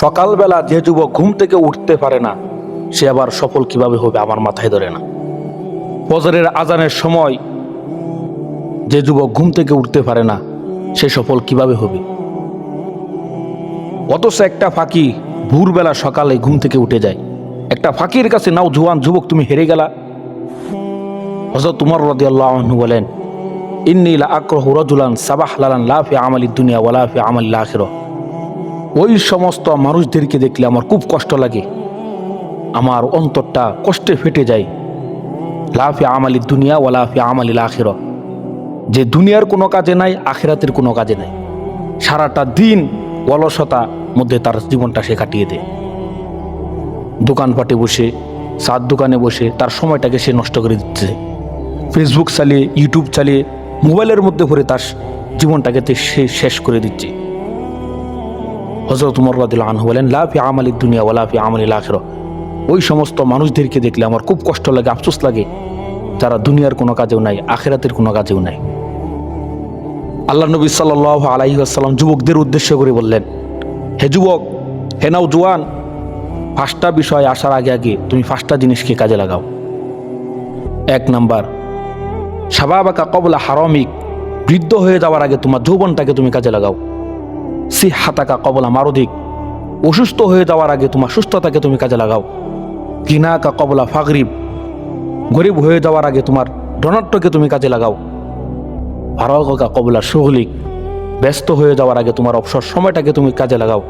সকালবেলা যে যুবক ঘুম থেকে উঠতে পারে না সে আবার সফল কিভাবে হবে আমার মাথায় ধরে না। ফজরের আজানের সময় যে যুবক ঘুম থেকে উঠতে পারে না সে সফল কিভাবে হবে? অথচ একটা ফাঁকি ভোরবেলা সকালে ঘুম থেকে উঠে যায়। একটা ফাঁকির কাছে নাও জোয়ান যুবক তুমি হেরে গেলা। হযরত উমর রাদিয়াল্লাহু আনহু বলেন, ইন্নী লা আকরাহু রাজুলান সাবাহলান লা ফি আমালিদ দুনিয়া ওয়ালা ফি আমালিল আখিরাহ। ওই সমস্ত মানুষদেরকে দেখলে আমার খুব কষ্ট লাগে, আমার অন্তরটা কষ্টে ফেটে যায়। লা ফি আমালিদ দুনিয়া ওয়ালা ফি আমালিল আখিরাহ, যে দুনিয়ার কোনো কাজে নাই, আখিরাতের কোনো কাজে নাই। সারাটা দিন অলসতা মধ্যে তার জীবনটা সে কাটিয়ে দেয়। দোকানপাটে বসে, চার দোকানে বসে তার সময়টাকে সে নষ্ট করে দিচ্ছে। ফেসবুক চালিয়ে, ইউটিউব চালিয়ে, মোবাইলের মধ্যে ভরে তার জীবনটাকে সে শেষ করে দিচ্ছে। হযরত উমর রাদিয়াল্লাহু আনহু বলেন, লা ফি আমালিদ দুনিয়া ওয়ালা ফি আমালিল আখিরাহ। ওই সমস্ত মানুষদেরকে দেখলে আমার খুব কষ্ট লাগে, আফসোস লাগে, যারা দুনিয়ার কোনো কাজেও নাই, আখিরাতের কোনো কাজেও নাই। আল্লাহ নবী সাল্লাল্লাহু আলাইহি ওয়াসাল্লাম যুবকদের উদ্দেশ্য করে বললেন, হে যুবক, হে নওজোয়ান, 5টা বিষয় আসার আগে আগে তুমি 5টা জিনিসকে কাজে লাগাও। 1 নাম্বার, শাবাবাকা ক্বাবলা হারামিক, বৃদ্ধ হয়ে যাওয়ার আগে তোমার যৌবনটাকে তুমি কাজে লাগাও। সিহহাতাকা ক্বাবলা মারদিক, অসুস্থ হয়ে যাওয়ার আগে তোমার সুস্থতাকে তুমি কাজে লাগাও। গিনাকা ক্বাবলা ফাগরিব, গরিব হয়ে যাওয়ার আগে তোমার ধনাঢ্যকে তুমি কাজে লাগাও। ফারাগকা ক্বাবলা শুগলিক, ব্যস্ত হয়ে যাওয়ার আগে তোমার অবসর সময়টাকে তুমি কাজে লাগাও।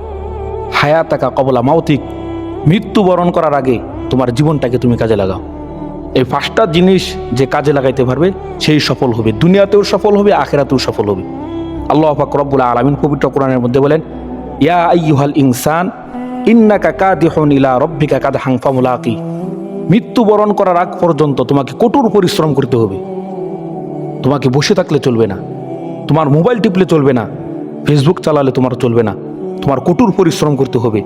হায়াতাকা ক্বাবলা মাউতিক, মৃত্যুবরণ করার আগে তোমার জীবনটাকে তুমি কাজে লাগাও। এই 5টা জিনিস যে কাজে লাগাইতে পারবে সেই সফল হবে, দুনিয়াতেও সফল হবে, আখিরাতেও সফল হবে। আল্লাহ পাক রব্বুল আলামিন পবিত্র কোরআনের মধ্যে বলেন, ইয়া আইয়ুহাল ইনসান ইন্নাকা কাদিহুন ইলা রাব্বিকা কাদহান ফামুলাকি। মৃত্যুবরণ করার আগ পর্যন্ত তোমাকে কঠোর পরিশ্রম করতে হবে। তোমাকে বসে থাকলে চলবে না, তোমার মোবাইল টিপলে চলবে না, ফেসবুক চালালে তোমার চলবে না, তোমার কঠোর পরিশ্রম করতে হবে।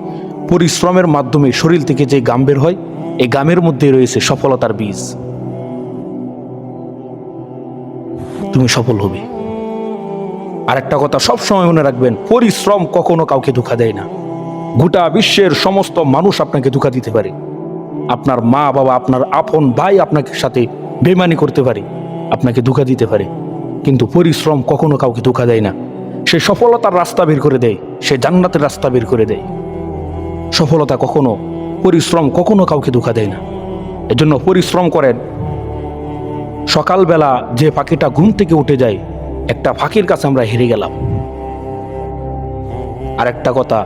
পরিশ্রমের মাধ্যমে শরীর থেকে যে ঘাম বের হয়, এই ঘামের মধ্যে রয়েছে সফলতার বীজ। তুমি সফল হবে। আর একটা কথা সবসময় মনে রাখবেন, পরিশ্রম কখনো কাউকে ধোঁকা দেয় না। গোটা বিশ্বের সমস্ত মানুষ আপনাকে ধোঁকা দিতে পারে, আপনার মা বাবা, আপনার আপন ভাই আপনাকে সাথে বেইমানি করতে পারে, আপনাকে ধোঁকা দিতে পারে, কিন্তু পরিশ্রম কখনো কাউকে ধোঁকা দেয় না। সে সফলতার রাস্তা বের করে দেয়, সে জান্নাতের রাস্তা বের করে দেয়। সফলতা কখনো, পরিশ্রম কখনো কাউকে ধোঁকা দেয় না। এজন্য পরিশ্রম করেন। সকালবেলা যে পাখিটা ঘুম থেকে উঠে যায়, একটা ফাঁকির কাছে আমরা হেরে গেলাম। আর একটা কথা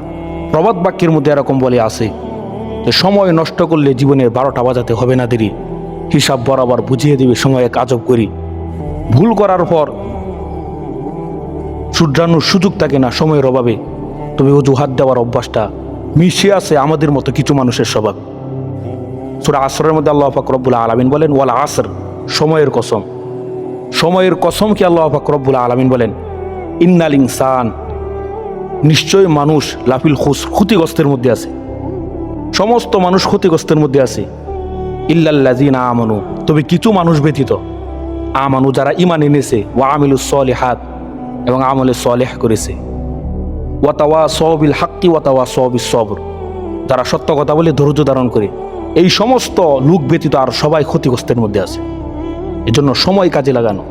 প্রবাদ বাক্যের মধ্যে এরকম বলে আছে যে, সময় নষ্ট করলে জীবনের 12টা বাজাতে হবে না দেরি, হিসাব বরাবর বুঝিয়ে দেবে সময় এক আজব করি। ভুল করার পর শুধরানোর সুযোগ থাকে না সময়ের অভাবে, তবে অজুহাত দেওয়ার অভ্যাসটা মিশে আছে আমাদের মতো কিছু মানুষের স্বভাব। সূরা আসরের মধ্যে আল্লাহ পাক রব্বুল আলামিন বলেন, ওয়াল আসর, সময়ের কসম। সময়ের কসম কি আল্লাহ পাক রব্বুল আলামিন বলেন, ইন্নাল ইনসান, নিশ্চয় মানুষ লাফিল খুস, ক্ষতিগ্রস্তের মধ্যে আছে। সমস্ত মানুষ ক্ষতিগ্রস্তের মধ্যে আছে। ইল্লাল্লাযিনা আমানু, তবে কিছু মানুষ ব্যতীত। আমানু, যারা ঈমান এনেছে, ওয়া আমিলুস সলিহাত, এবং আমলে সলেহ করেছে। ওয়া তাওয়াসাউ বিল হাক্কি ওয়া তাওয়াসাউ বিস সবর, যারা সত্য কথা বলে ধৈর্য ধারণ করে। এই সমস্ত লোক ব্যতীত আর সবাই ক্ষতিগ্রস্তের মধ্যে আছে। এজন্য সময় কাজে লাগানো।